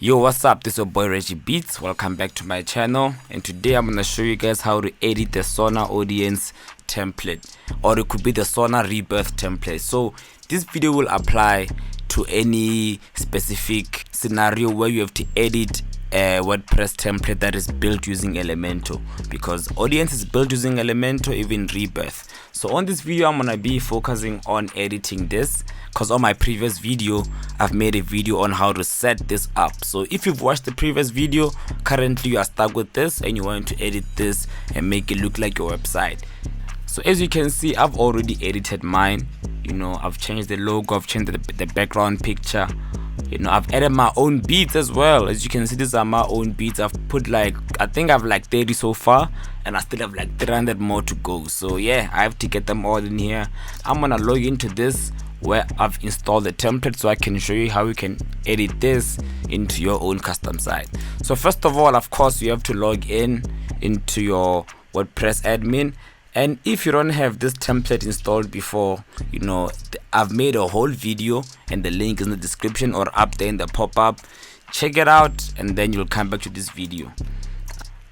Yo, what's up? This is your boy Reggie Beatz. Welcome back to my channel, and today I'm gonna show you guys how to edit the Sonaar Audience template, or it could be the Sonaar Rebirth template. So this video will apply to any specific scenario where you have to edit a WordPress template that is built using Elementor, because Audience is built using Elementor, even Rebirth. So on this video I'm gonna be focusing on editing this, because on my previous video I've made a video on how to set this up. So if you've watched the previous video, currently you are stuck with this and you want to edit this and make it look like your website. So as you can see, I've already edited mine. I've changed the logo, I've changed the background picture. I've added my own beats as well. As you can see, these are my own beats. I've put I think I've 30 so far, and I still have 300 more to go. So yeah, I have to get them all in here. I'm gonna log into this where I've installed the template so I can show you how you can edit this into your own custom site. So first of all, of course, you have to log into your WordPress admin. And if you don't have this template installed before, I've made a whole video and the link is in the description or up there in the pop-up. Check it out and then you'll come back to this video.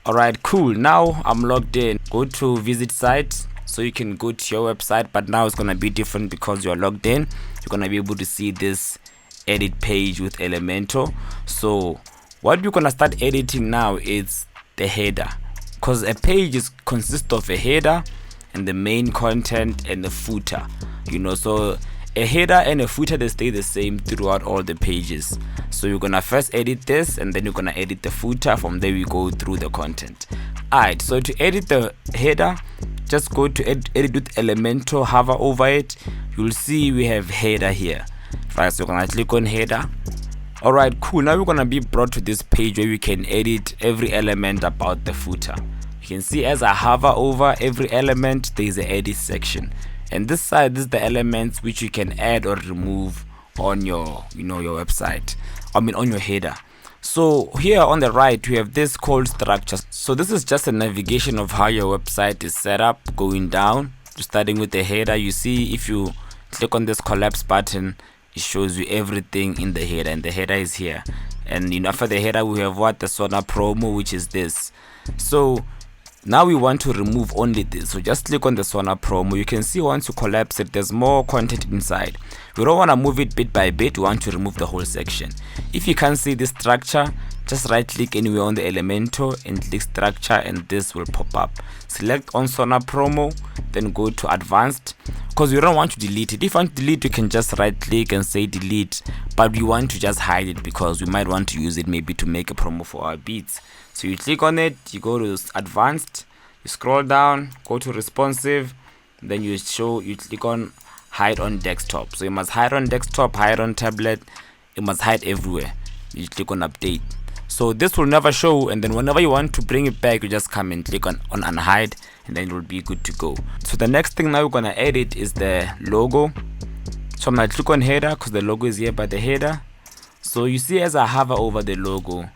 Alright, cool. Now I'm logged in. Go to visit site, so you can go to your website, but now it's gonna be different because you're logged in. You're gonna be able to see this edit page with Elementor. So what we're gonna start editing now is the header, because a page consists of a header and the main content and the footer. So a header and a footer, they stay the same throughout all the pages. So you're gonna first edit this and then you're gonna edit the footer. From there we go through the content. Alright, so to edit the header, just go to edit with Elementor, hover over it. You'll see we have header here. Right, so you're gonna click on header. Alright, cool. Now we're gonna be brought to this page where we can edit every element about the footer. You can see as I hover over every element, there is an edit section, and this side, this is the elements which you can add or remove on your your website, on your header. So here on the right we have this called structure. So this is just a navigation of how your website is set up, going down, starting with the header. You see, if you click on this collapse button, it shows you everything in the header, and the header is here. And after the header we have the Sonaar promo, which is this. So now we want to remove only this, so just click on the Sonaar promo. You can see once you collapse it, there's more content inside. We don't want to move it bit by bit, we want to remove the whole section. If you can't see this structure, just right click anywhere on the Elementor and click structure, and this will pop up. Select on Sonaar promo, then go to advanced, because you don't want to delete it. If you want to delete, you can just right click and say delete, but we want to just hide it because we might want to use it maybe to make a promo for our Beatz. So you click on it, you go to advanced, you scroll down, go to responsive, then you click on hide on desktop. So you must hide on desktop, hide on tablet, it must hide everywhere. You click on update. So this will never show, and then whenever you want to bring it back, you just come and click on unhide, and then it will be good to go. So the next thing now we're gonna edit is the logo. So I'm gonna click on header because the logo is here by the header. So you see, as I hover over the logo,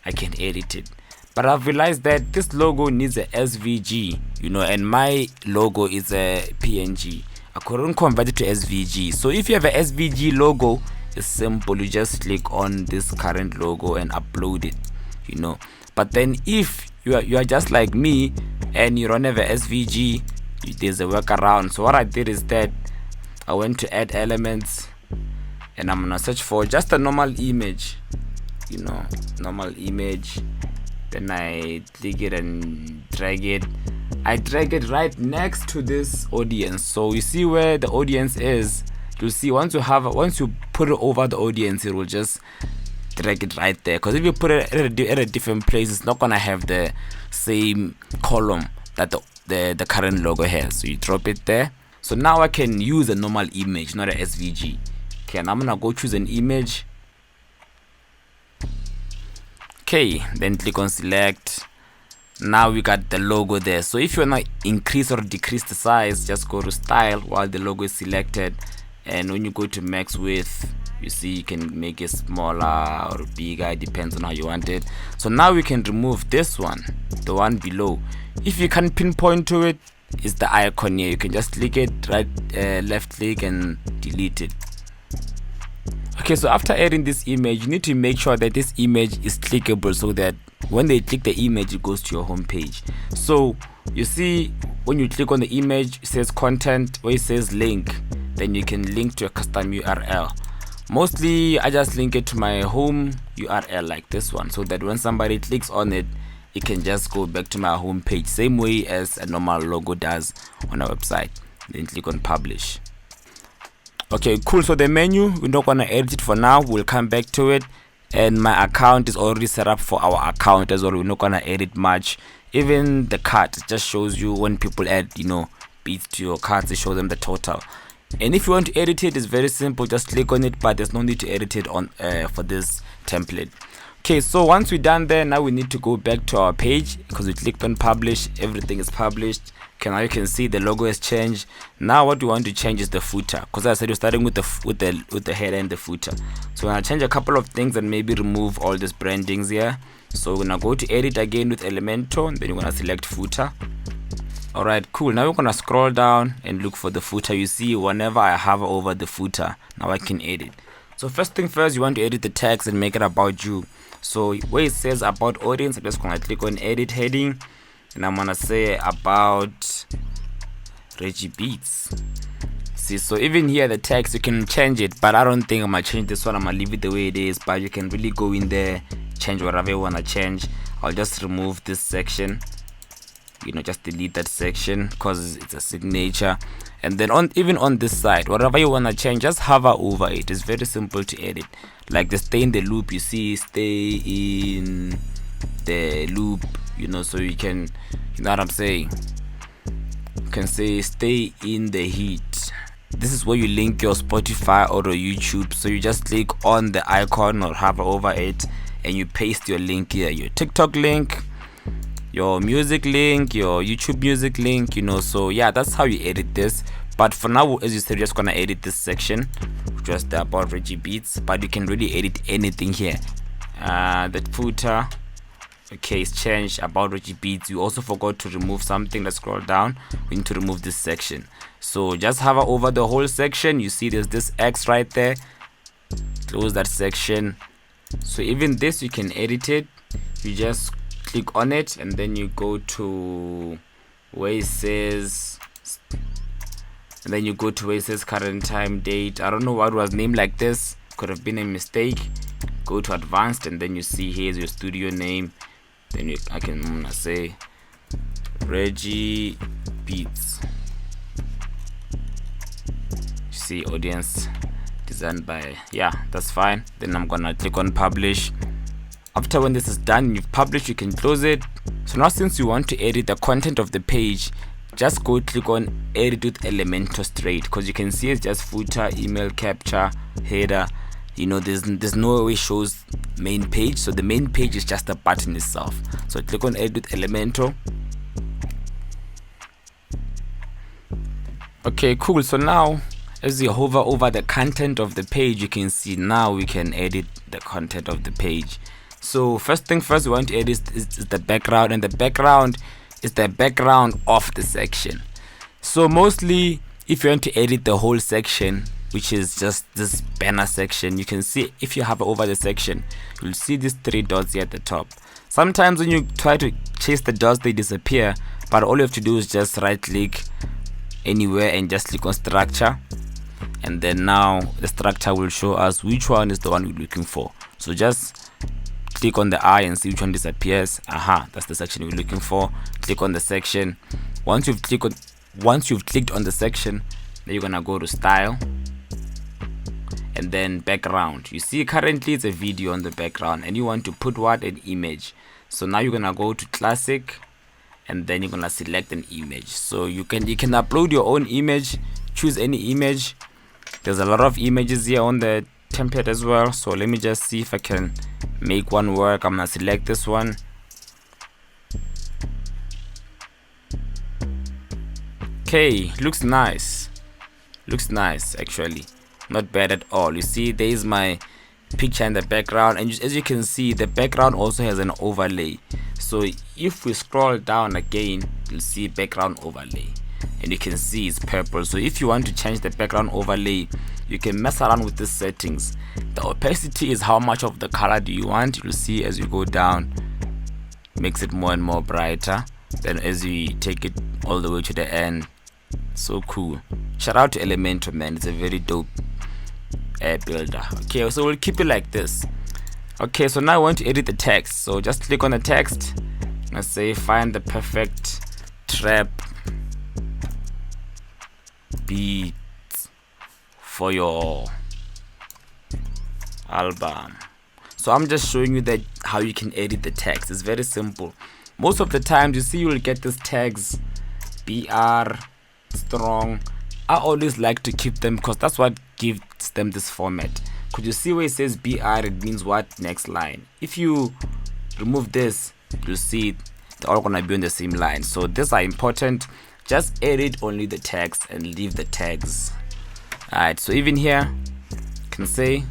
I can edit it. But I've realized that this logo needs a SVG, and my logo is a PNG. I couldn't convert it to SVG. So if you have a SVG logo, it's simple. You just click on this current logo and upload it, But then if you are just like me and you don't have a SVG, there's a workaround. So what I did is that I went to add elements, and I'm gonna search for just a normal image, normal image. Then I click it and drag it. I drag it right next to this audience. So you see where the audience is. You'll see once you put it over the audience, it will just drag it right there. Because if you put it at a different place, it's not gonna have the same column that the current logo has. So you drop it there. So now I can use a normal image, not a SVG. Okay, and I'm gonna go choose an image. Okay, then click on select. Now we got the logo there. So if you want to increase or decrease the size, just go to style while the logo is selected, and when you go to max width, you see you can make it smaller or bigger, it depends on how you want it. So now we can remove this one, the one below. If you can't pinpoint to it, it's the icon here. You can just click it, left click and delete it. Okay, so after adding this image, you need to make sure that this image is clickable, so that when they click the image, it goes to your home page. So you see, when you click on the image, it says content, where it says link, then you can link to a custom URL. Mostly I just link it to my home URL like this one, so that when somebody clicks on it, it can just go back to my home page, same way as a normal logo does on a website. Then click on publish. Okay, cool. So the menu, we're not gonna edit it for now, we'll come back to it. And my account is already set up for our account as well, we're not gonna edit much. Even the cart just shows you when people add, Beatz to your carts, it shows them the total. And if you want to edit it, it's very simple, just click on it, but there's no need to edit it on for this template. Okay, so once we're done there, now we need to go back to our page, because we clicked on publish, everything is published. Okay, now you can see the logo has changed. Now what we want to change is the footer, because I said we're starting with the header and the footer. So we're gonna change a couple of things and maybe remove all these brandings here. So we're gonna go to edit again with Elementor, and then you're gonna select footer. Alright, cool. Now we're gonna scroll down and look for the footer. You see, whenever I hover over the footer, now I can edit. So first thing first, you want to edit the text and make it about you. So where it says about audience, I'm just gonna click on edit heading, and I'm gonna say about Reggie Beatz. See, so even here the text, you can change it, but I don't think I'm gonna change this one. I'm gonna leave it the way it is, but you can really go in there, change whatever you wanna change. I'll just remove this section, just delete that section because it's a signature. And then even on this side, whatever you want to change, just hover over it. It's very simple to edit. Like the stay in the loop, you see, stay in the loop, so you can, you know what I'm saying, you can say stay in the heat. This is where you link your Spotify or your YouTube. So you just click on the icon or hover over it, and you paste your link here, your TikTok link, your music link, your YouTube music link, so yeah, that's how you edit this. But for now, as you said, you're just gonna edit this section, which was the about Reggie Beatz, but you can really edit anything here. The footer, okay, it's changed about Reggie Beatz. You also forgot to remove something. Let's scroll down, we need to remove this section. So just hover over the whole section. You see there's this X right there, close that section. So even this, you can edit it. You just click on it, and then you go to where it says, and then you go to where it says current time date. I don't know why it was named like this, could have been a mistake. Go to advanced, and then you see here's your studio name. Then I'm gonna say Reggie Beatz. You see audience designed by, yeah, that's fine. Then I'm gonna click on publish. After when this is done, you've published, you can close it. So now since you want to edit the content of the page, just go click on edit with Elementor straight, because you can see it's just footer, email capture, header. There's no way it shows main page, so the main page is just the button itself. So click on edit with Elementor. Okay, cool. So now as you hover over the content of the page, you can see now we can edit the content of the page. So first thing first, we want to edit is the background, and the background is the background of the section. So mostly if you want to edit the whole section, which is just this banner section, you can see if you hover over the section, you'll see these three dots here at the top. Sometimes when you try to chase the dots, they disappear, but all you have to do is just right click anywhere and just click on structure, and then now the structure will show us which one is the one we're looking for. So just click on the eye and see which one disappears. That's the section you're looking for. Click on the section. Once you've clicked on the section, then you're gonna go to style, and then background. You see currently it's a video on the background, and you want to put what? An image. So now you're gonna go to classic, and then you're gonna select an image. So you can upload your own image, choose any image. There's a lot of images here on the template as well, so let me just see if I can make one work. I'm gonna select this one. Okay, looks nice actually, not bad at all. You see there is my picture in the background, and as you can see, the background also has an overlay. So if we scroll down again, you'll see background overlay, and you can see it's purple. So if you want to change the background overlay, you can mess around with the settings. The opacity is how much of the color do you want. You'll see as you go down, makes it more and more brighter. Then as you take it all the way to the end, so cool. Shout out to Elementor, man, it's a very dope app builder. Okay, so we'll keep it like this. Okay, so now I want to edit the text. So just click on the text. Let's say find the perfect trap beat for your album. So I'm just showing you that how you can edit the text. It's very simple. Most of the times you see you will get these tags BR strong. I always like to keep them because that's what gives them this format. Could you see where it says BR? It means what? Next line. If you remove this, you'll see they're all gonna be on the same line. So these are important. Just edit only the text and leave the tags. Alright, so even here you can say,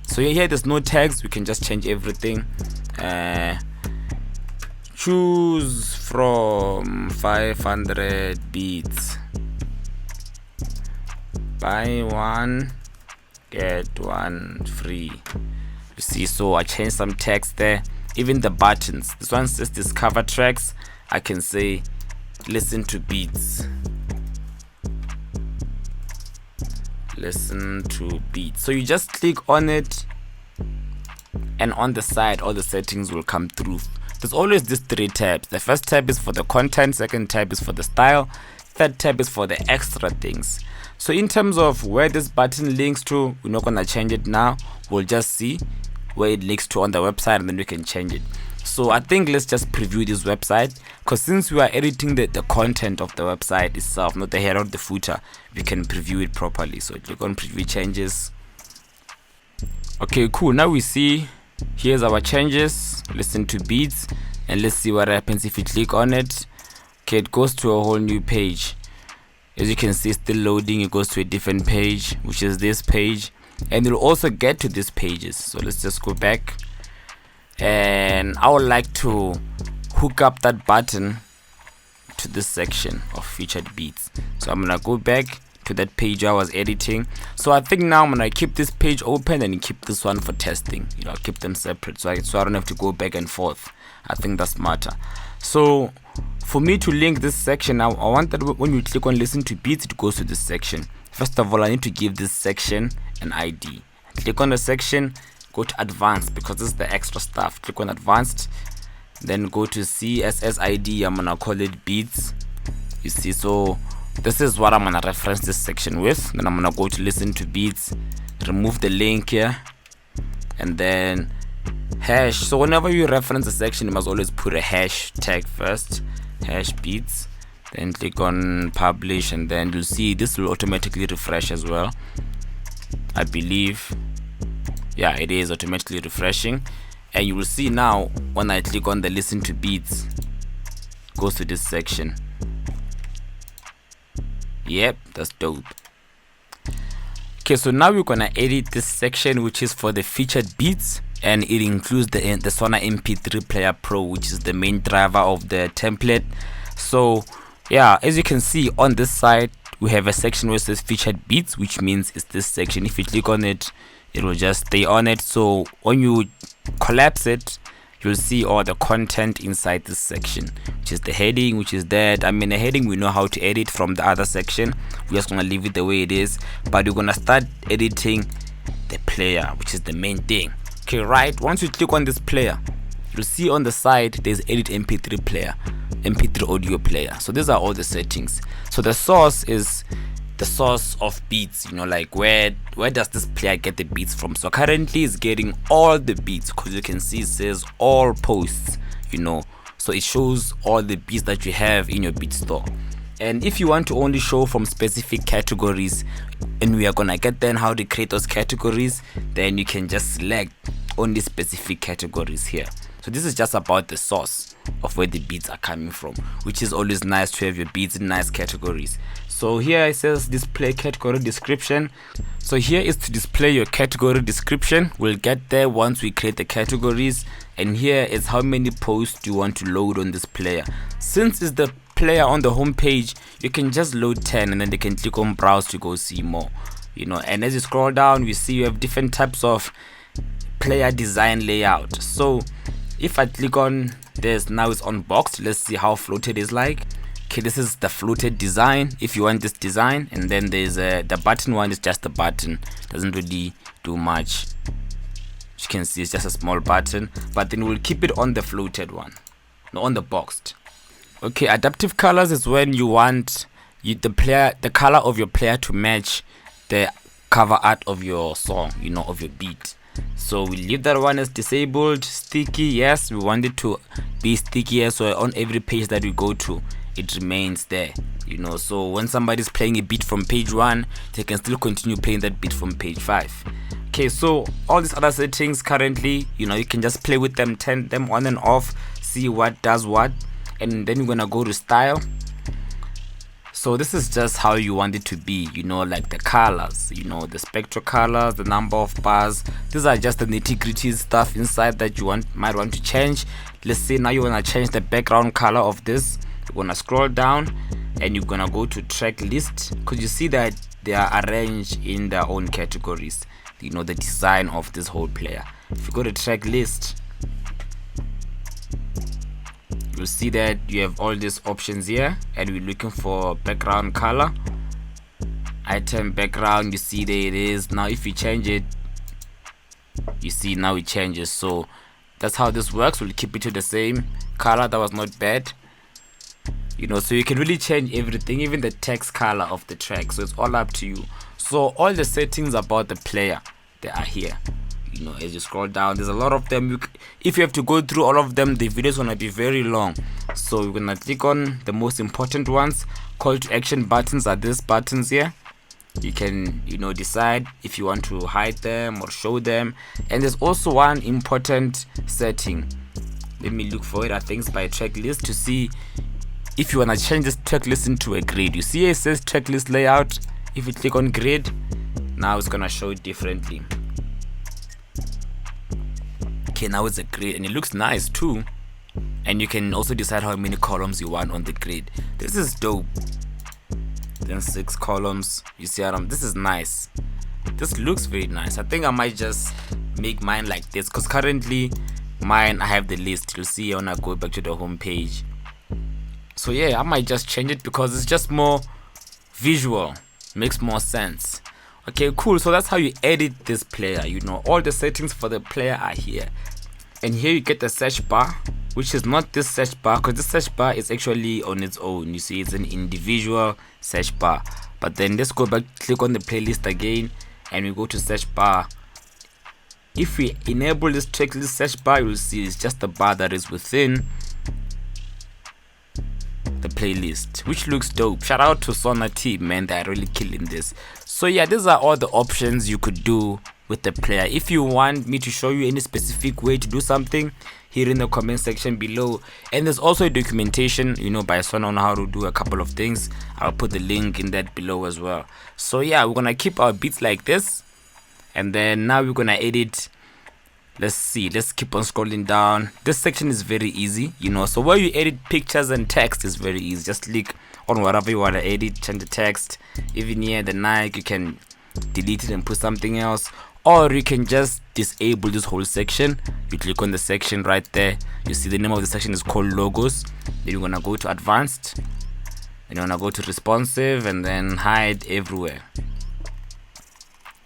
so here there's no tags, we can just change everything. Choose from 500 beats, buy one get one free. You see, so I changed some text there. Even the buttons, this one says discover tracks, I can say listen to beats, listen to beats. So you just click on it, and on the side all the settings will come through. There's always these three tabs. The first tab is for the content, second tab is for the style, third tab is for the extra things. So in terms of where this button links to, we're not gonna change it now. We'll just see where it links to on the website, and then we can change it. So I think let's just preview this website, because since we are editing the content of the website itself, not the header or the footer, we can preview it properly. So click on preview changes. Okay, cool. Now we see here's our changes. Listen to beats, and let's see what happens if you click on it. Okay, it goes to a whole new page. As you can see, still loading. It goes to a different page, which is this page, and you'll also get to these pages. So let's just go back, and I would like to hook up that button to this section of featured beats. So I'm gonna go back to that page I was editing. So I think now I'm gonna keep this page open and keep this one for testing. You know, keep them separate so I don't have to go back and forth. I think that's smarter. So for me to link this section now, I want that when you click on listen to beats, it goes to this section. First of all, I need to give this section an ID. Click on the section, go to advanced, because this is the extra stuff. Click on advanced, then go to CSS ID. I'm gonna call it beats. You see, so this is what I'm gonna reference this section with. Then I'm gonna go to listen to beats, remove the link here, and then hash. So whenever you reference a section, you must always put a hash tag first, hash beats, then click on publish, and then you'll see this will automatically refresh as well, I believe. Yeah, it is automatically refreshing, and you will see now when I click on the listen to beats, it goes to this section. Yep, that's dope. Okay, so now we're gonna edit this section, which is for the featured beats, and it includes the Sonaar MP3 Player Pro, which is the main driver of the template. So yeah, as you can see on this side, we have a section where it says featured beats, which means it's this section. If you click on it, it will just stay on it. So when you collapse it, you'll see all the content inside this section, which is the heading, which is that. I mean, the heading we know how to edit from the other section. We're just gonna leave it the way it is, but we're gonna start editing the player, which is the main thing. Okay, right, once you click on this player, you'll see on the side there's edit MP3 player, MP3 audio player. So these are all the settings. So the source is the source of beats, you know, like where does this player get the beats from? So currently it's getting all the beats, because you can see it says all posts, you know, so it shows all the beats that you have in your beat store. And if you want to only show from specific categories, and we are gonna get then how to create those categories, then you can just select only specific categories here. So this is just about the source of where the beats are coming from, which is always nice to have your beats in nice categories. So here it says display category description. So here is to display your category description. We'll get there once we create the categories. And here is how many posts you want to load on this player. Since it's the player on the home page, you can just load 10, and then they can click on browse to go see more. And as you scroll down, we see you have different types of player design layout. So if I click on this, now it's unboxed. Let's see how floated is like. Okay, this is the floated design if you want this design, and then there's the button one is just a button, doesn't really do much. As you can see, it's just a small button, but then we'll keep it on the floated one, no, on the boxed. Okay, adaptive colors is when you want the color of your player to match the cover art of your song, of your beat. So we leave that one as disabled. Sticky, yes, we want it to be sticky, so on every page that we go to, it remains there. So when somebody's playing a beat from page 1, they can still continue playing that beat from page 5. Okay, so all these other settings currently, you can just play with them, turn them on and off, see what does what, and then we're gonna go to style. So this is just how you want it to be, like the colors, the spectral colors, the number of bars. These are just the nitty-gritty stuff inside that you might want to change. Let's say now you want to change the background color of this. You're going to scroll down and you're going to go to track list, because you see that they are arranged in their own categories, the design of this whole player. If you go to track list, you'll see that you have all these options here, and we're looking for background color, item background. You see there it is. Now if you change it, you see now it changes. So that's how this works. We'll keep it to the same color. That was not bad. So you can really change everything, even the text color of the track. So it's all up to you. So all the settings about the player, they are here. As you scroll down, there's a lot of them. If you have to go through all of them, the video is gonna be very long. So we're gonna click on the most important ones. Call to action buttons are these buttons here. You can decide if you want to hide them or show them. And there's also one important setting. Let me look for it. I think it's by track list, to see if you wanna change this track list into a grid. You see it says track list layout. If you click on grid, now it's gonna show it differently. Okay, now it's a grid and it looks nice too, and you can also decide how many columns you want on the grid. This is dope. Then 6 columns. You see this is nice. This looks very nice. I think I might just make mine like this, because currently mine, I have the list. You'll see when I go back to the home page. So yeah, I might just change it because it's just more visual, makes more sense. Okay, cool. So that's how you edit this player. All the settings for the player are here, and here you get the search bar, which is not this search bar, because this search bar is actually on its own. You see, it's an individual search bar. But then let's go back, click on the playlist again, and we go to search bar. If we enable this checklist search bar, you'll see it's just the bar that is within the playlist, which looks dope. Shout out to Sonaar team, man, they're really killing this. So yeah, these are all the options you could do with the player. If you want me to show you any specific way to do something, here in the comment section below. And there's also a documentation, by Sonaar on how to do a couple of things. I'll put the link in that below as well. So yeah, we're gonna keep our beats like this, and then now we're gonna edit. Let's see, let's keep on scrolling down. This section is very easy, so where you edit pictures and text is very easy. Just click on whatever you want to edit, change the text. Even here the Nike, you can delete it and put something else, or you can just disable this whole section. You click on the section right there. You see the name of the section is called logos. Then you're gonna go to advanced, and you're gonna go to responsive, and then hide everywhere.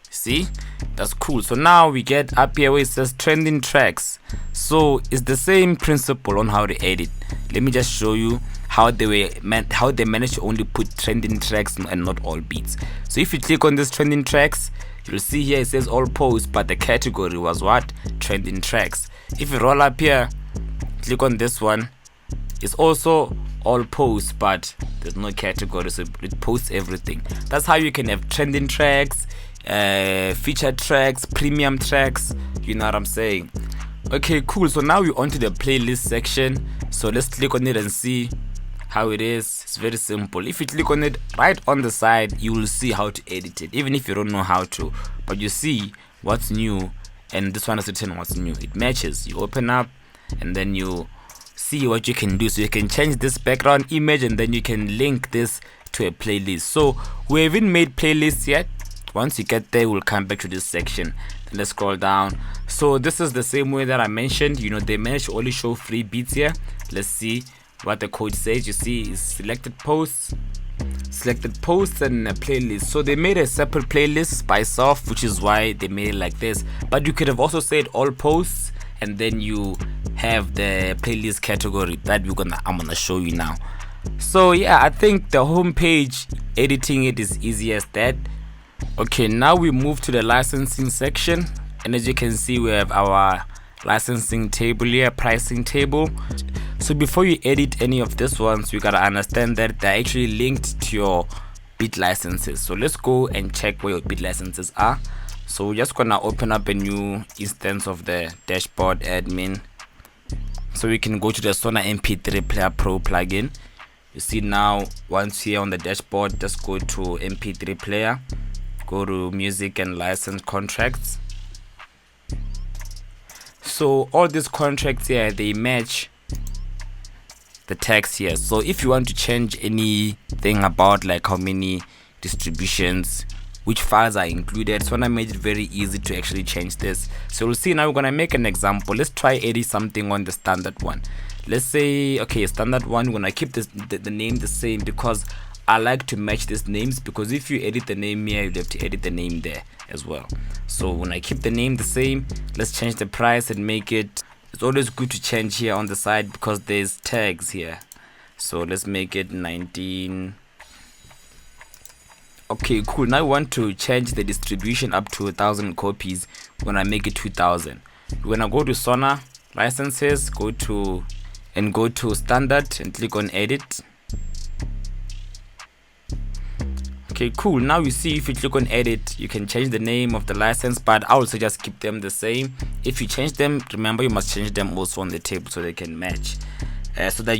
See, that's cool. So now we get up here where it says trending tracks. So it's the same principle on how to edit. Let me just show you how they managed to only put trending tracks and not all beats. So if you click on this trending tracks, you'll see here it says all posts, but the category was what? Trending tracks. If you roll up here, click on this one, it's also all posts, but there's no category, so it posts everything. That's how you can have trending tracks, featured tracks, premium tracks, you know what I'm saying. Okay, cool. So now we're onto the playlist section. So let's click on it and see how it is. It's very simple. If you click on it right on the side, you will see how to edit it, even if you don't know how to, but you see what's new, and this one is written what's new. It matches. You open up and then you see what you can do. So you can change this background image, and then you can link this to a playlist. So we haven't made playlists yet. Once you get there, we'll come back to this section. Then let's scroll down. So this is the same way that I mentioned. They managed to only show free beats here. Let's see what the code says. You see is selected posts and a playlist. So they made a separate playlist by itself, which is why they made it like this. But you could have also said all posts, and then you have the playlist category that I'm gonna show you now. So yeah, I think the home page editing it is easy as that. Okay, now we move to the licensing section, and as you can see, we have our licensing table here, pricing table. So before you edit any of these ones, you gotta understand that they're actually linked to your Beatz licenses. So let's go and check where your Beatz licenses are. So we're just gonna open up a new instance of the dashboard admin. So we can go to the Sonaar MP3 Player Pro plugin. You see now, once here on the dashboard, just go to MP3 player, go to music and license contracts. So all these contracts here, they match the text here. So if you want to change anything about like how many distributions, which files are included, Sonaar made it very easy to actually change this. So we'll see now. We're gonna make an example. Let's try edit something on the standard one. Let's say, okay, standard one, we're gonna keep the name the same because I like to match these names, because if you edit the name here, you have to edit the name there as well. So when I keep the name the same, let's change the price and make it, it's always good to change here on the side because there's tags here. So let's make it 19. Okay, cool. Now we want to change the distribution up to 1,000 copies. We're gonna make it 2,000. We're gonna go to Sonaar licenses, go to standard and click on edit. Okay, cool. Now you see, if you click on edit, you can change the name of the license, but I also just keep them the same. If you change them, remember you must change them also on the table so they can match, so that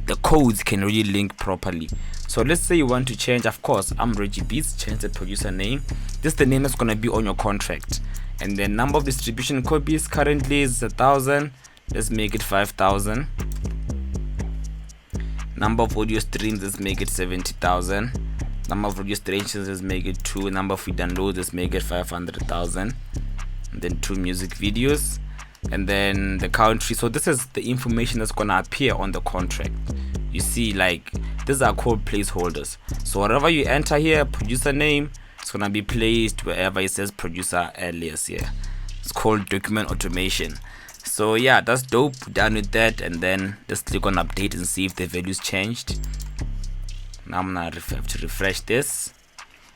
the codes can really link properly. So let's say you want to change, of course, I'm Reggie Beatz, change the producer name. This is the name that's going to be on your contract. And the number of distribution copies currently is 1,000. Let's make it 5,000. Number of audio streams, let's make it 70,000. Number of registrations, let's make it 2. Number of free downloads, let's make it 500,000. And then 2 music videos. And then the country. So this is the information that's going to appear on the contract. You see, like, these are called placeholders. So whatever you enter here, producer name, it's going to be placed wherever it says producer alias here. It's called document automation. So yeah, that's dope. We're done with that, and then just click on update and see if the values changed. Now I'm gonna have to refresh this.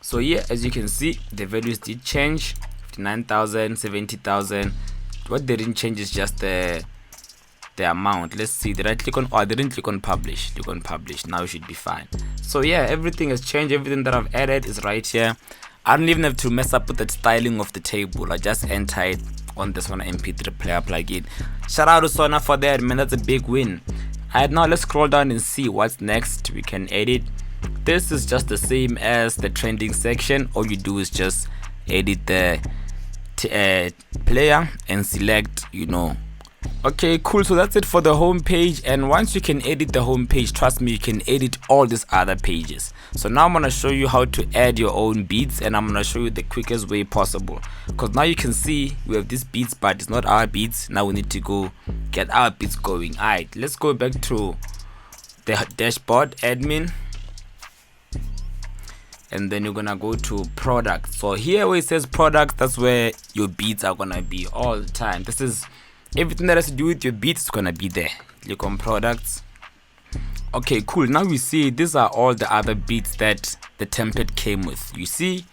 So yeah, as you can see, the values did change. 59,000, 70,000. What they didn't change is just the amount. Let's see, did I click on, I didn't click on publish. Click on publish. Now it should be fine. So yeah, everything has changed. Everything that I've added is right here. I don't even have to mess up with the styling of the table. I just enter it on this Sonaar MP3 player plugin. Shout out to Sonaar for that, man. That's a big win. Alright, now let's scroll down and see what's next. We can edit. This is just the same as the trending section. All you do is just edit the player and select, Okay, cool. So that's it for the home page. And once you can edit the home page, trust me, you can edit all these other pages. So now I'm gonna show you how to add your own beats, and I'm gonna show you the quickest way possible. Because now you can see we have this beats, but it's not our beats. Now we need to go get our beats going. Alright, let's go back to the dashboard admin. And then you're gonna go to products. So here where it says products, that's where your beats are gonna be all the time. This is everything that has to do with your beats is gonna be there. Click on products. Okay, cool. Now we see these are all the other beats that the template came with. You see,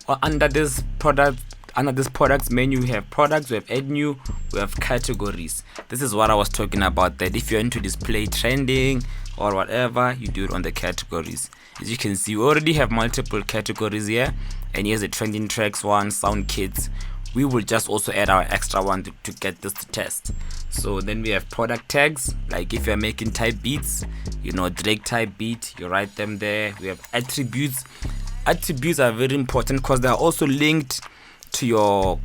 under this products menu, we have products, we have add new, we have categories. This is what I was talking about, that if you're into display trending or whatever, you do it on the categories. As you can see, we already have multiple categories here, and here's the trending tracks one, sound kits. We will just also add our extra one to get this to test. So then we have product tags, like if you're making type beats, Drake type beat, you write them there. We have attributes. Attributes are very important because they are also linked to your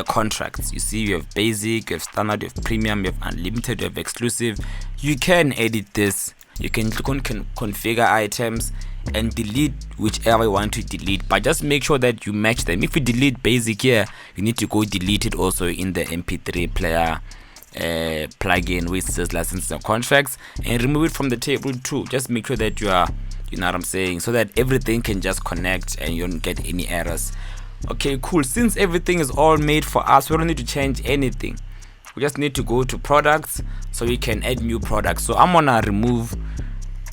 contracts. You see, you have basic, you have standard, you have premium, you have unlimited, you have exclusive. You can edit this. You can click on configure items and delete whichever you want to delete, but just make sure that you match them. If you delete basic here, you need to go delete it also in the MP3 player plugin which says licenses and contracts, and remove it from the table too. Just make sure that you are, you know what I'm saying, so that everything can just connect and you don't get any errors. Okay, cool. Since everything is all made for us, we don't need to change anything. We just need to go to products so we can add new products. So I'm gonna remove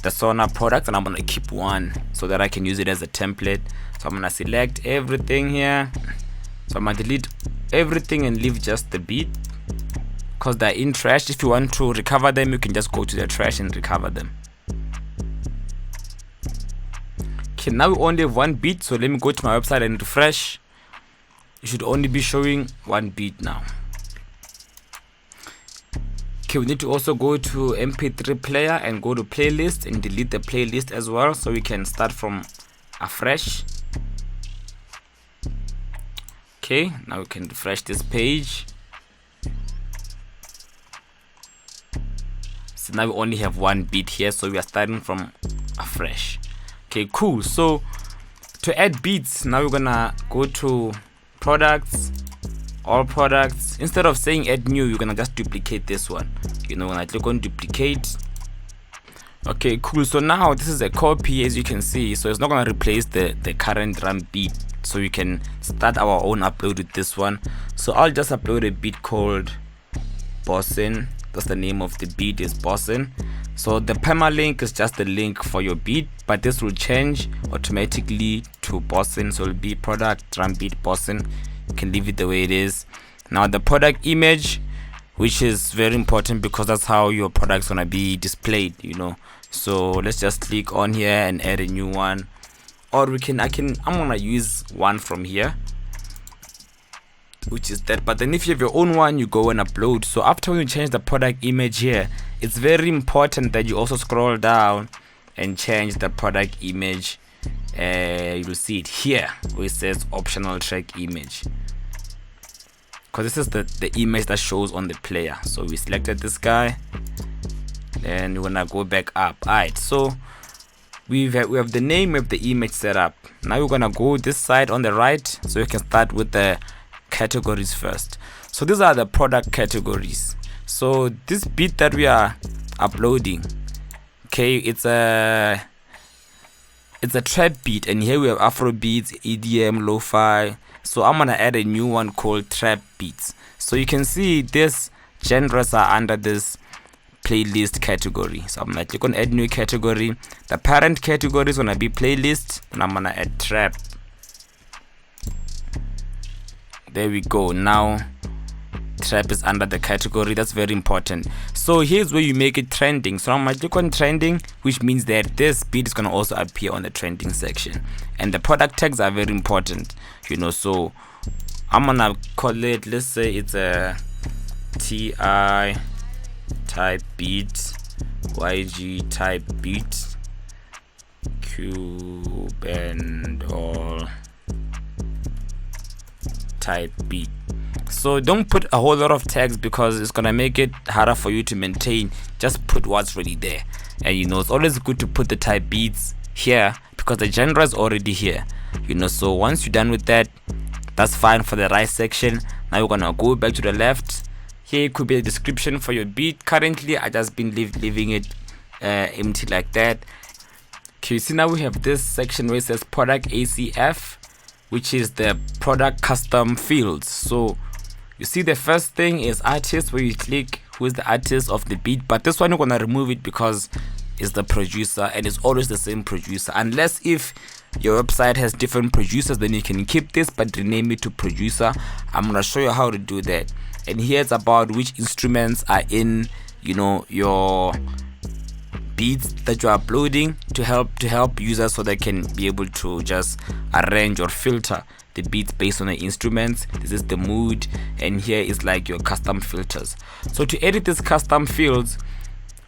the Sonaar product and I'm gonna keep one so that I can use it as a template. So I'm gonna select everything here. So I'm gonna delete everything and leave just the beat because they're in trash. If you want to recover them, you can just go to the trash and recover them. Okay, now we only have one beat, so let me go to my website and refresh. You should only be showing one beat now. Okay, we need to also go to MP3 player and go to playlist and delete the playlist as well, so we can start from afresh. Okay, now we can refresh this page. So now we only have one beat here, so we are starting from afresh. Okay, cool. So to add beats, now we're gonna go to products, all products. Instead of saying add new, you're gonna just duplicate this one. You know, when I click on duplicate. Okay, cool. So now this is a copy, as you can see, so it's not gonna replace the current drum beat. So we can start our own upload with this one. So I'll just upload a beat called Bossin. That's the name of the beat, is Bossin. So the permalink is just the link for your beat, but this will change automatically to Bossin. So it'll be product drum beat Bossin. You can leave it the way it is. Now the product image, which is very important because that's how your product's gonna be displayed, you know. So let's just click on here and add a new one, or I'm gonna use one from here, which is that. But then if you have your own one, you go and upload. So after you change the product image here, it's very important that you also scroll down and change the product image. You'll see it here where it says optional track image, because this is the image that shows on the player. So we selected this guy, and we're gonna go back up. Alright, so we have the name, we have the image set up. Now we're gonna go this side on the right, so we can start with the categories first. So these are the product categories. So this beat that we are uploading, okay, it's a trap beat, and here we have Afro beats, EDM, lo-fi. So I'm gonna add a new one called trap beats. So you can see this genres are under this playlist category. So I'm gonna click on add new category. The parent category is gonna be playlist, and I'm gonna add trap. There we go. Now trap is under the category. That's very important. So here's where you make it trending. So I'm gonna click on trending, which means that this beat is gonna also appear on the trending section, and the product tags are very important, you know. So I'm gonna call it, let's say it's a TI type beat, YG type beat, Cube and all type beat. So don't put a whole lot of tags because it's gonna make it harder for you to maintain. Just put what's really there. And you know, it's always good to put the type beats here because the genre is already here, you know. So once you're done with that, that's fine for the right section. Now we're gonna go back to the left. Here could be a description for your beat. Currently I just been leaving it empty like that. Okay, see, now we have this section where it says product ACF, which is the product custom fields. So you see the first thing is artist, where you click who is the artist of the beat, but this one you're gonna remove it because it's the producer, and it's always the same producer, unless if your website has different producers, then you can keep this but rename it to producer. I'm gonna show you how to do that. And here it's about which instruments are in, you know, your beats that you're uploading to help users so they can be able to just arrange or filter the beats based on the instruments. This is the mood, and here is like your custom filters. So to edit these custom fields,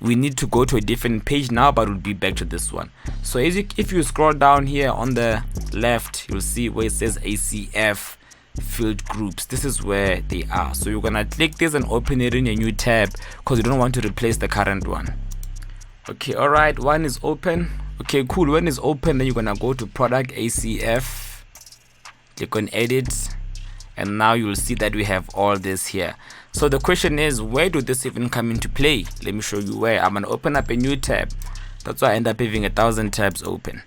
we need to go to a different page now, but we'll be back to this one. So if you scroll down here on the left, you'll see where it says ACF field groups. This is where they are. So you're gonna click this and open it in a new tab because you don't want to replace the current one. Okay, alright, one is open. Okay, cool. When it's open, then you're gonna go to product ACF, click on edit, and now you'll see that we have all this here. So the question is, where do this even come into play? Let me show you where. I'm gonna open up a new tab. That's why I end up having 1,000 tabs open.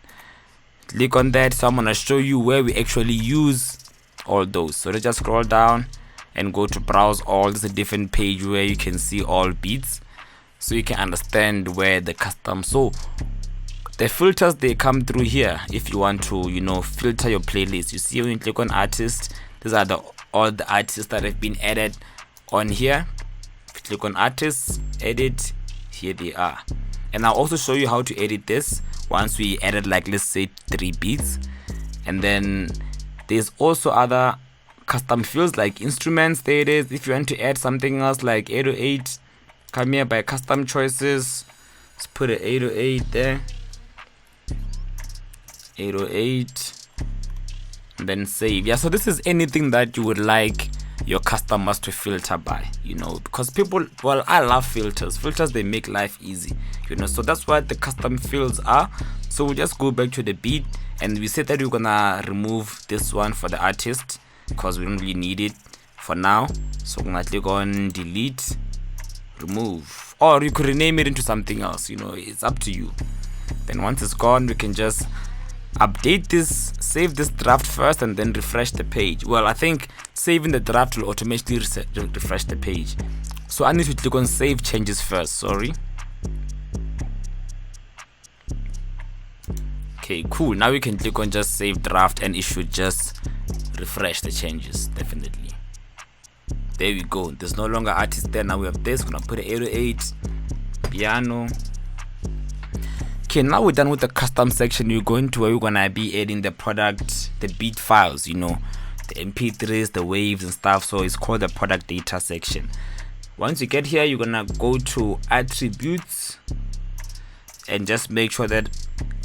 Click on that. So I'm gonna show you where we actually use all those. So let's just scroll down and go to browse all. There's a different page where you can see all Beatz, so you can understand where the custom. So the filters, they come through here if you want to, you know, filter your playlist. You see when you click on artist, these are all the artists that have been added on here. If you click on artists, edit, here they are. And I'll also show you how to edit this once we added, like, let's say 3 beats. And then there's also other custom fields like instruments. There it is. If you want to add something else like 808, come here by custom choices. Let's put an 808 there. 808, and then save. Yeah, so this is anything that you would like your customers to filter by, you know, because people, well, I love filters. They make life easy, you know, so that's what the custom fields are. So we'll just go back to the beat, and we said that we're gonna remove this one for the artist because we don't really need it for now. So we're gonna click on delete, remove, or you could rename it into something else, you know, it's up to you. Then once it's gone, we can just update this, save this draft first, and then refresh the page. Well, I think saving the draft will automatically refresh the page. So I need to click on save changes first. Sorry. Okay, cool. Now we can click on just save draft, and it should just refresh the changes. Definitely. There we go. There's no longer artist there. Now we have this. We're gonna put an 808 piano. Okay, now we're done with the custom section. You're going to where we're gonna be adding the product, the beat files, you know, the MP3s, the waves and stuff. So it's called the product data section. Once you get here, you're gonna go to attributes and just make sure that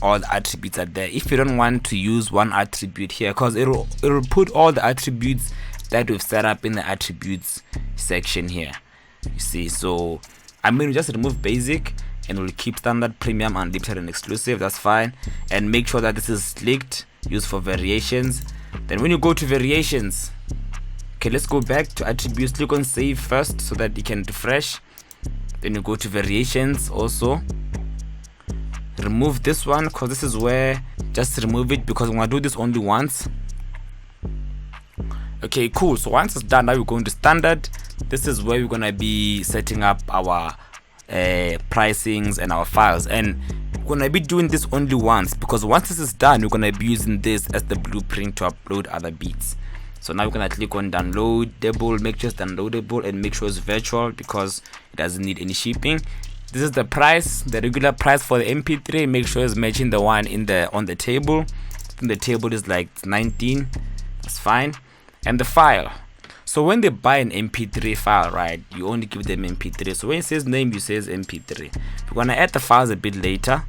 all the attributes are there. If you don't want to use one attribute here, because it'll put all the attributes that we've set up in the attributes section here, you see. So I'm going to just remove basic, and we'll keep standard, premium, unlimited, and exclusive. That's fine. And make sure that this is clicked, used for variations. Then when you go to variations, okay, let's go back to attributes. Click on save first so that you can refresh. Then you go to variations. Also remove this one, because this is where, just remove it because we're gonna do this only once. Okay, cool. So once it's done, now we're going to standard. This is where we're gonna be setting up our pricings and our files, and we're gonna be doing this only once, because once this is done, we're gonna be using this as the blueprint to upload other beats. So now we're gonna click on downloadable, make sure it's downloadable, and make sure it's virtual because it doesn't need any shipping. This is the price, the regular price for the MP3. Make sure it's matching the one on the table. I think the table is like 19. That's fine. And the file. So when they buy an MP3 file, right, you only give them MP3. So when it says name, you says MP3. We're gonna add the files a bit later.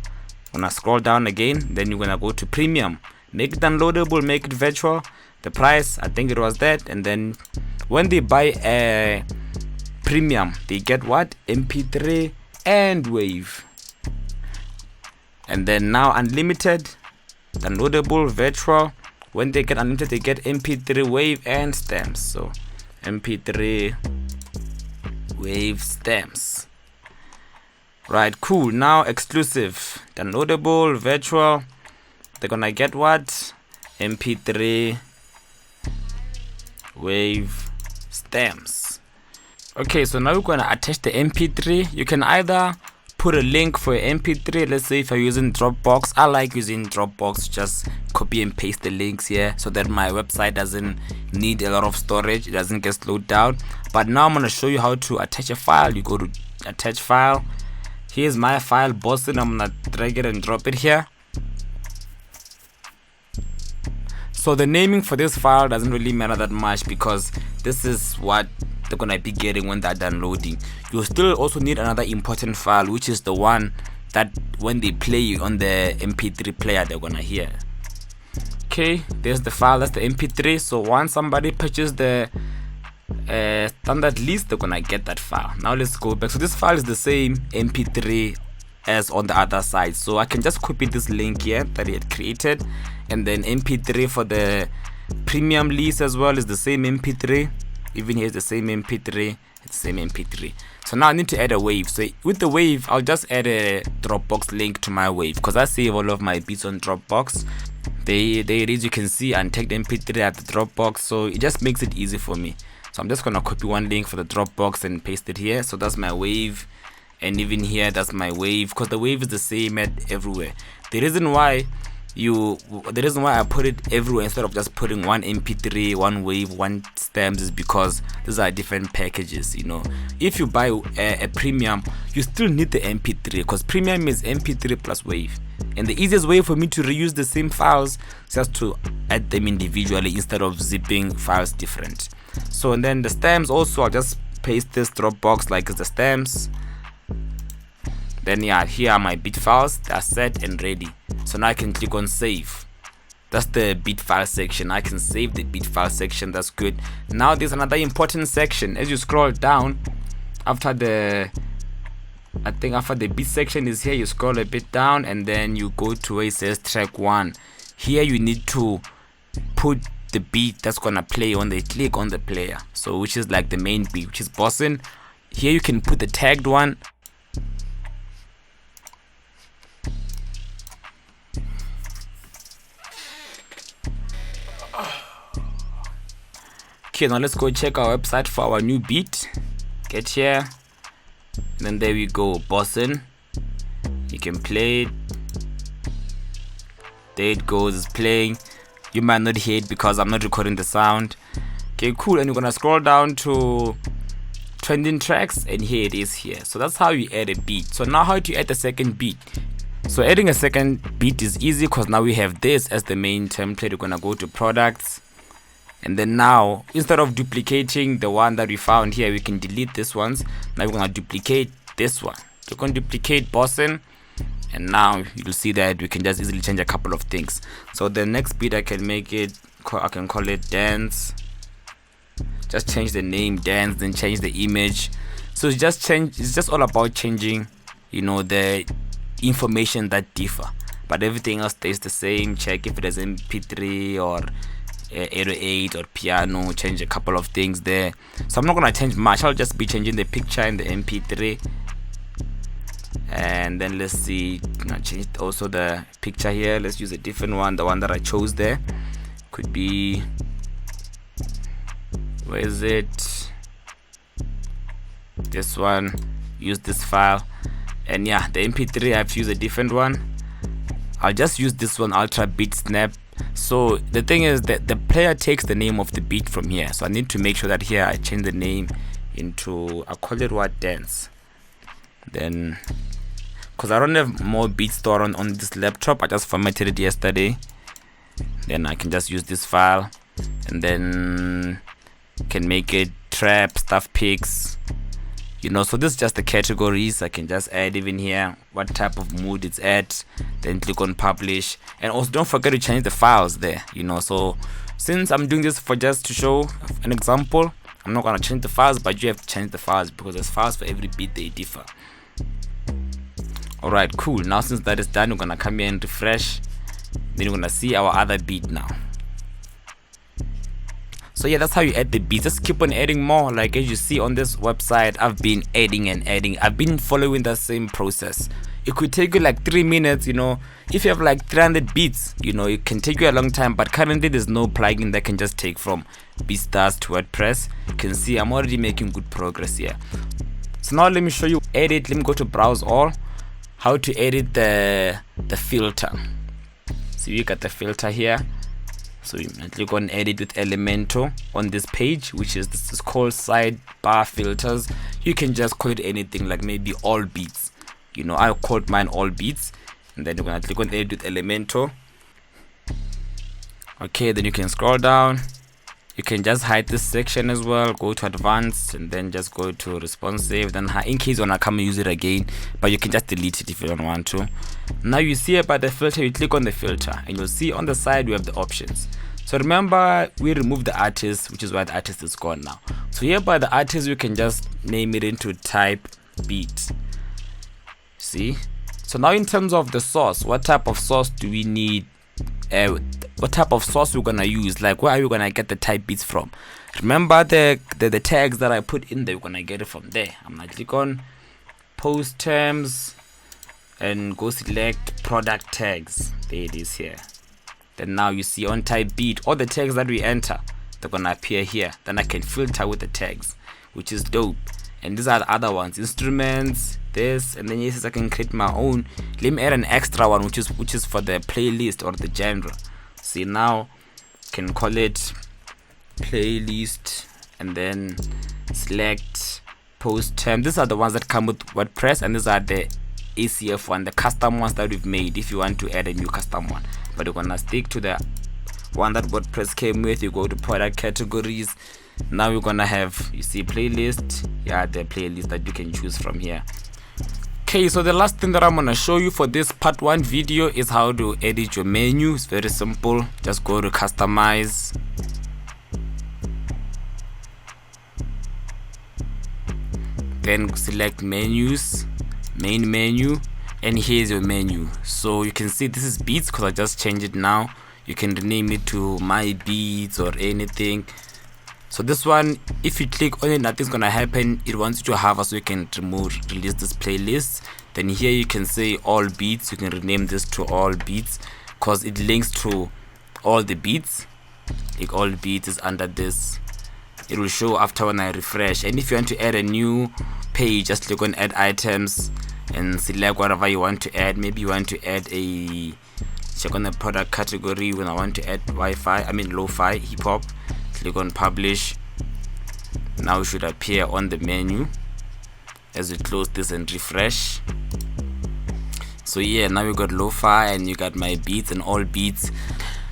We're gonna scroll down again. Then you're gonna go to premium. Make it downloadable, make it virtual. The price, I think it was that. And then when they buy a premium, they get what? MP3 and wave. And then now unlimited, downloadable, virtual. When they get unlimited, they get MP3, wave, and stems. So MP3, wave, stems. Right, cool. Now exclusive, downloadable, virtual. They're gonna get what? MP3, wave, stems. Okay, so now we're gonna attach the MP3. You can either put a link for your MP3. Let's say if you're using Dropbox, I like using Dropbox. Just copy and paste the links here so that my website doesn't need a lot of storage, it doesn't get slowed down. But now I'm gonna show you how to attach a file. You go to attach file. Here's my file, Boston. I'm gonna drag it and drop it here. So the naming for this file doesn't really matter that much, because this is what they're gonna be getting when they're downloading. You'll still also need another important file, which is the one that when they play on the MP3 player, they're gonna hear. Okay, there's the file, that's the MP3. So once somebody purchases the standard list, they're gonna get that file. Now let's go back. So this file is the same MP3 as on the other side. So I can just copy this link here that he had created, and then MP3 for the premium lease as well is the same MP3. Even here's the same MP3, it's the same MP3. So now I need to add a wave. So with the wave, I'll just add a Dropbox link to my wave, because I save all of my beats on Dropbox. There it is. You can see untagged MP3 at the Dropbox, so it just makes it easy for me. So I'm just gonna copy one link for the Dropbox and paste it here. So that's my wave, and even here that's my wave, because the wave is the same at everywhere. The reason why I put it everywhere instead of just putting one MP3, one wave, one stems is because these are different packages. You know, if you buy a premium, you still need the MP3, because premium is MP3 plus wave. And the easiest way for me to reuse the same files is just to add them individually instead of zipping files different. So, and then the stems also, I'll just paste this Dropbox like it's the stems. Then yeah, here are my bit files. They're set and ready. So now I can click on save. That's the bit file section. I can save the bit file section. That's good. Now there's another important section. As you scroll down, after the bit section is here, you scroll a bit down and then you go to where it says track 1. Here you need to put the beat that's gonna play when they click on the player. So which is like the main beat, which is bossing. Here you can put the tagged one. Okay, now let's go check our website for our new beat. Get here, and then there we go, bossing. You can play it. There it goes, it's playing. You might not hear it because I'm not recording the sound. Okay, cool. And you're gonna scroll down to trending tracks, and here it is here. So that's how you add a beat. So now how do you add the second beat? So adding a second beat is easy because now we have this as the main template. We're gonna go to products. And then now, instead of duplicating the one that we found here, we can delete this ones. Now we're going to duplicate this one. We're going to duplicate bossing. And now you'll see that we can just easily change a couple of things. So the next bit I can call it dance. Just change the name dance, then change the image. So it's just all about changing, you know, the information that differ. But everything else stays the same. Check if it has MP3 or 808 or piano, change a couple of things there. So I'm not gonna change much. I'll just be changing the picture and the MP3, and then let's see, change also the picture here. Let's use a different one. The one that I chose there could be, where is it, this one. Use this file, and yeah, the MP3 I have to use a different one. I'll just use this one, Ultra Beat Snap. So the thing is that the player takes the name of the beat from here, so I need to make sure that here I change the name into, I call it what, dance. Then because I don't have more beats stored on this laptop, I just formatted it yesterday. Then I can just use this file, and then can make it trap, stuff picks, you know. So this is just the categories. I can just add even here what type of mood it's at, then click on publish. And also don't forget to change the files there, you know. So since I'm doing this for just to show an example, I'm not gonna change the files, but you have to change the files because there's files for every beat, they differ. Alright, cool. Now since that is done, we're gonna come here and refresh. Then we're gonna see our other beat now. So yeah, that's how you add the beats. Just keep on adding more. Like as you see on this website, I've been adding and adding. I've been following the same process. It could take you like 3 minutes, you know. If you have like 300 beats, you know, it can take you a long time. But currently there's no plugin that can just take from Beatz to WordPress. You can see I'm already making good progress here. So now let me show you edit. Let me go to browse all. How to edit the filter. So you got the filter here. So you click on edit with Elementor on this page, which is this is called sidebar filters. You can just call it anything, like maybe all beats. You know, I called mine all beats, and then you're gonna click on edit with Elementor. Okay, then you can scroll down. You can just hide this section as well. Go to advanced and then just go to responsive. Then in case you wanna come and use it again, but you can just delete it if you don't want to. Now you see about the filter, you click on the filter and you'll see on the side we have the options. So remember, we removed the artist, which is why the artist is gone now. So here by the artist, you can just name it into type beat. See, So now in terms of the source, what type of source do we need? What type of source we're gonna use? Like, where are we gonna get the type Beatz from? Remember the tags that I put in there, we're gonna get it from there. I'm gonna click on post terms and go select product tags. There it is here. Then now you see on type Beat, all the tags that we enter, they're gonna appear here. Then I can filter with the tags, which is dope. And these are the other ones, instruments, this, and then yes, I can create my own. Let me add an extra one, which is for the playlist or the genre. See, now can call it playlist and then select post term. These are the ones that come with WordPress, and these are the ACF one, the custom ones that we've made if you want to add a new custom one. But we're gonna stick to the one that WordPress came with. You go to product categories. Now we're gonna have, you see, playlist. Yeah, the playlist that you can choose from here. Okay, so the last thing that I'm gonna show you for this part 1 video is how to edit your menu. It's very simple. Just go to customize, then select menus, main menu, and here's your menu. So you can see this is Beatz because I just changed it now. You can rename it to my Beatz or anything. So this one, if you click on it, nothing's gonna happen. It wants you to hover so you can release this playlist. Then here you can say all Beatz. You can rename this to all Beatz because it links to all the Beatz. Like all Beatz is under this. It will show after when I refresh. And if you want to add a new page, just click on add items and select whatever you want to add. Maybe you want to add a, check on the product category. When I want to add lo-fi hip hop, click on publish. Now it should appear on the menu as we close this and refresh. So yeah, now we got lo-fi and you got my Beatz and all Beatz.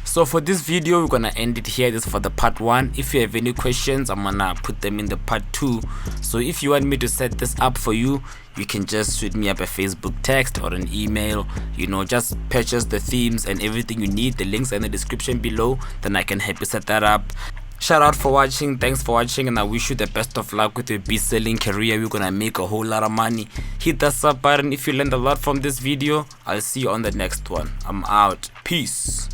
So for this video, we're gonna end it here. This is for the part 1. If you have any questions, I'm gonna put them in the part 2. So if you want me to set this up for you, you can just shoot me up a Facebook text or an email. You know, just purchase the themes and everything you need. The links are in the description below. Then I can help you set that up. Shout out for watching. Thanks for watching, and I wish you the best of luck with your Beatz selling career. We're gonna make a whole lot of money. Hit that sub button if you learned a lot from this video. I'll see you on the next one. I'm out. Peace.